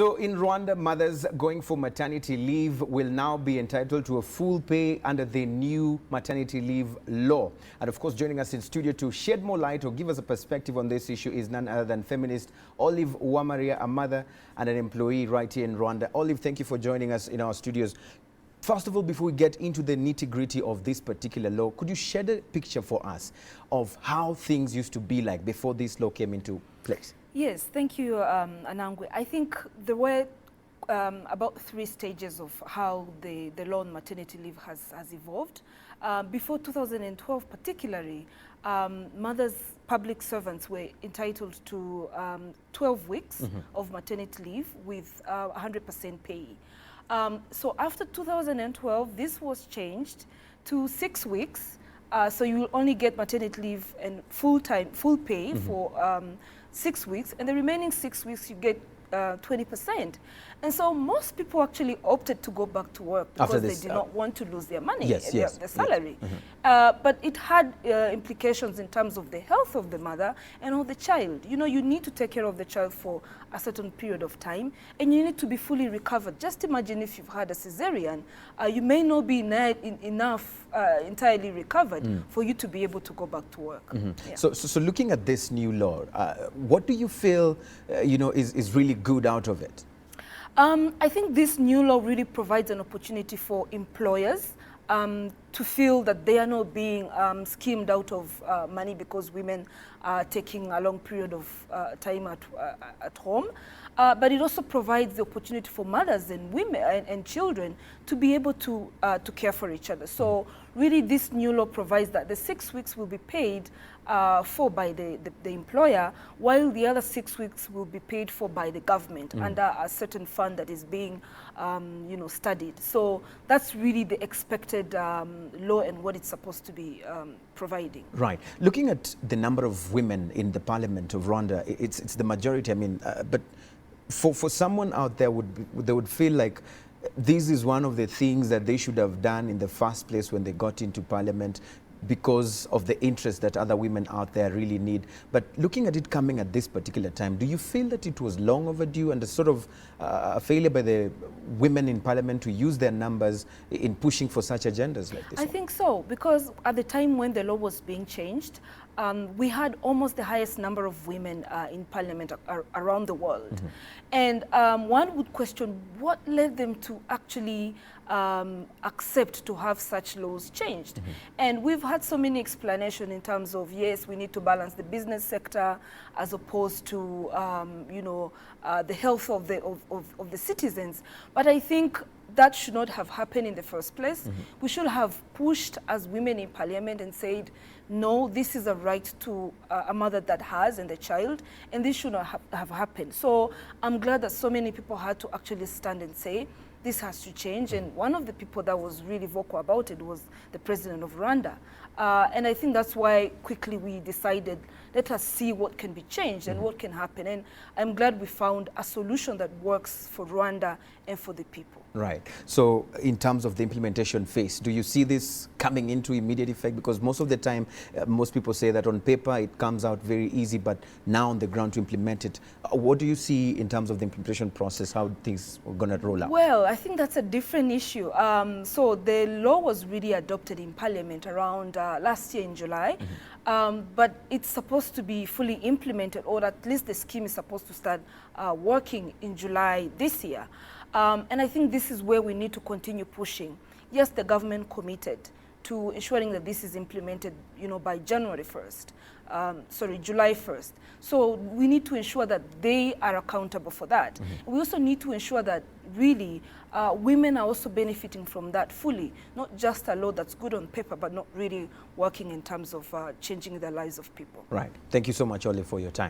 So in Rwanda, mothers going for maternity leave will now be entitled to a full pay under the new maternity leave law. And of course, joining us in studio to shed more light or give us a perspective on this issue is none other than feminist Olive Uwamaria, a mother and an employee right here in Rwanda. Olive, thank you for joining us in our studios. First of all, before we get into the nitty-gritty of this particular law, could you shed a picture for us of how things used to be like before this law came into place? Yes, thank you, Anangwe. I think there were about 3 stages of how the law on maternity leave has evolved. Before 2012 particularly, mothers, public servants were entitled to 12 weeks of maternity leave with 100% pay. So after 2012, this was changed to 6 weeks. So you will only get maternity leave and full pay for 6 weeks, and the remaining 6 weeks you get 20%. And so most people actually opted to go back to work because they did not want to lose their money, their salary. But it had implications in terms of the health of the mother and of the child. You know, you need to take care of the child for a certain period of time, and you need to be fully recovered. Just imagine if you've had a cesarean, you may not be entirely recovered for you to be able to go back to work. So looking at this new law, what do you feel is really good out of it? I think this new law really provides an opportunity for employers to feel that they are not being schemed out of money because women are taking a long period of time at home. But it also provides the opportunity for mothers and women and children to be able to care for each other. So really this new law provides that the 6 weeks will be paid for by the employer, while the other 6 weeks will be paid for by the government under a certain fund that is being studied. So that's really the expected law and what it's supposed to be providing. Right. Looking at the number of women in the parliament of Rwanda, it's the majority. I mean, but for someone out there, they would feel like this is one of the things that they should have done in the first place when they got into parliament, because of the interest that other women out there really need. But looking at it coming at this particular time, do you feel that it was long overdue and a sort of a failure by the women in parliament to use their numbers in pushing for such agendas like this? I think so, because at the time when the law was being changed, we had almost the highest number of women in parliament around the world. And one would question what led them to actually accept to have such laws changed. And we've had so many explanations in terms of, yes, we need to balance the business sector as opposed to, the health of the citizens. But I think that should not have happened in the first place. We should have pushed as women in parliament and said, no, this is a right to a mother that has and the child, and this should not have happened. So I'm glad that so many people had to actually stand and say, this has to change. And one of the people that was really vocal about it was the president of Rwanda. And I think that's why quickly we decided, let us see what can be changed and what can happen. And I'm glad we found a solution that works for Rwanda and for the people. Right. So in terms of the implementation phase, do you see this coming into immediate effect? Because most of the time, most people say that on paper it comes out very easy, but now on the ground to implement it, what do you see in terms of the implementation process, how things are going to roll out? Well, I think that's a different issue. So the law was really adopted in Parliament around last year in July, but it's supposed to be fully implemented, or at least the scheme is supposed to start working in July this year. And I think this is where we need to continue pushing. Yes, the government committed to ensuring that this is implemented, by July 1st. So we need to ensure that they are accountable for that. We also need to ensure that really women are also benefiting from that fully, not just a law that's good on paper, but not really working in terms of changing the lives of people. Right. Thank you so much, Olive, for your time.